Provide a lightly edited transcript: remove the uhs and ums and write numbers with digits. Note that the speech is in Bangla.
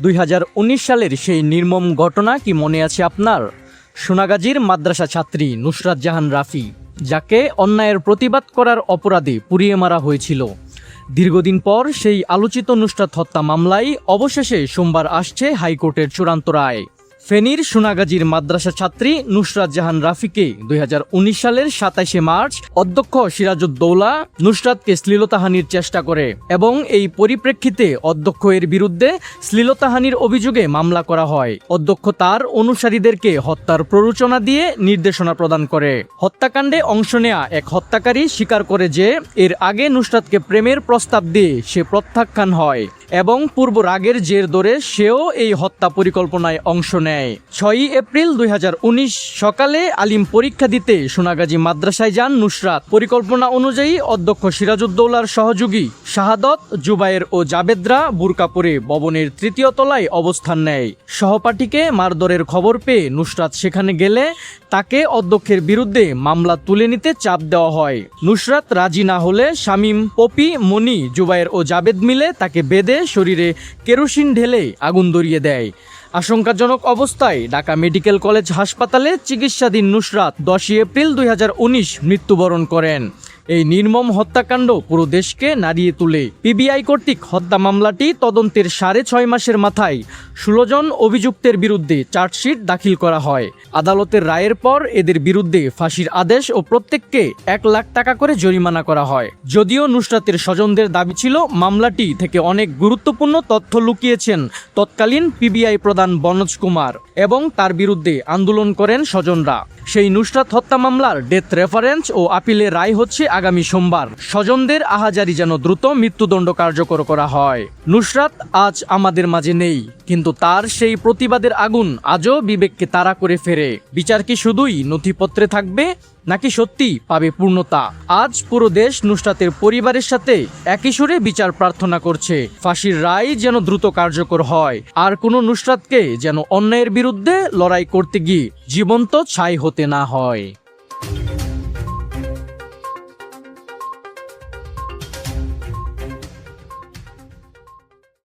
2019 সালের সেই নির্মম ঘটনা কি মনে আছে আপনার? সোনাগাজীর মাদ্রাসা ছাত্রী নুসরাত জাহান রাফি, যাকে অন্যায়ের প্রতিবাদ করার অপরাধে পুড়িয়ে মারা হয়েছিল। দীর্ঘদিন পর সেই আলোচিত নুসরাত হত্যা মামলায় অবশেষে সোমবার আসছে হাইকোর্টের চূড়ান্ত রায়। ফেনীর সোনাগাজীর মাদ্রাসা ছাত্রী নুসরাত জাহান রাফিকে 2019 সালের 27শে মার্চ অধ্যক্ষ সিরাজউদ্দৌলা নুসরাতকে শ্লীলতাহানির চেষ্টা করে এবং এই পরিপ্রেক্ষিতে অধ্যক্ষ এর বিরুদ্ধে শ্লীলতাহানির অভিযোগে মামলা করা হয়। অধ্যক্ষ তার অনুসারীদেরকে হত্যার প্ররোচনা দিয়ে নির্দেশনা প্রদান করে। হত্যাকাণ্ডে অংশ নেয়া এক হত্যাকারী স্বীকার করে যে এর আগে নুসরাতকে প্রেমের প্রস্তাব দিয়ে সে প্রত্যাখ্যান হয় এবং পূর্ব রাগের জের ধরে সেও এই হত্যা পরিকল্পনায় অংশ নেয়। 6 এপ্রিল 2019 সকালে আলিম পরীক্ষা দিতে সোনাগাজী মাদ্রাসায় যান নুসরাত। পরিকল্পনা অনুযায়ী অধ্যক্ষ সিরাজউদ্দৌলার সহযোগী শাহাদত, জুবায়ের ও জাবেদরা বুরকা পরে ভবনের 3য় তলায় অবস্থান নেয়। সহপাঠীকে মারধরের খবর পেয়ে নুসরাত সেখানে গেলে তাকে অধ্যক্ষের বিরুদ্ধে মামলা তুলে নিতে চাপ দেওয়া হয়। নুসরাত রাজি না হলে শামীম, পপি, মনি, জুবায়ের ও জাবেদ মিলে তাকে বেঁধে শরীরে কেরোসিন ঢেলে আগুন ধরিয়ে দেয়। আশঙ্কাজনক অবস্থায় ঢাকা মেডিকেল কলেজ হাসপাতালে চিকিৎসাধীন নুসরাত 10 এপ্রিল 2019 মৃত্যুবরণ করেন। এই নির্মম হত্যাকাণ্ড পুরো দেশকে নাড়িয়ে তোলে। পিবিআই কর্তৃক হত্যা মামলাটি তদন্তের 6.5 মাসের মাথায় 16 জন অভিযুক্তের বিরুদ্ধে চার্জশিট দাখিল করা হয়। আদালতের রায়ের পর এদের বিরুদ্ধে ফাঁসির আদেশ ও প্রত্যেককে 1 লাখ টাকা করে জরিমানা করা হয়। যদিও নুসরাতের স্বজনদের দাবি ছিল মামলাটি থেকে অনেক গুরুত্বপূর্ণ তথ্য লুকিয়েছেন তৎকালীন পিবিআই প্রধান বনজ কুমার এবং তার বিরুদ্ধে আন্দোলন করেন স্বজনরা। সেই নুসরাত হত্যা মামলার ডেথ রেফারেন্স ও আপিলের রায় হচ্ছে আগামী সোমবার। স্বজনদের আহাজারি যেন দ্রুত মৃত্যুদণ্ড কার্যকর করা হয়। নুসরাত আজ আমাদের মাঝে নেই, কিন্তু তার সেই প্রতিবাদের আগুন আজও বিবেককে তাড়া করে ফেরে। বিচার কি শুধুই নথিপত্রে থাকবে, নাকি সত্যি পাবে পূর্ণতা? আজ পুরো দেশ নুসরাতের পরিবারের সাথে একই সুরে বিচার প্রার্থনা করছে। ফাঁসির রায় যেন দ্রুত কার্যকর হয়, আর কোনো নুসরাতকে যেন অন্যায়ের বিরুদ্ধে লড়াই করতে গিয়ে জীবন্ত ছাই হতে না হয়।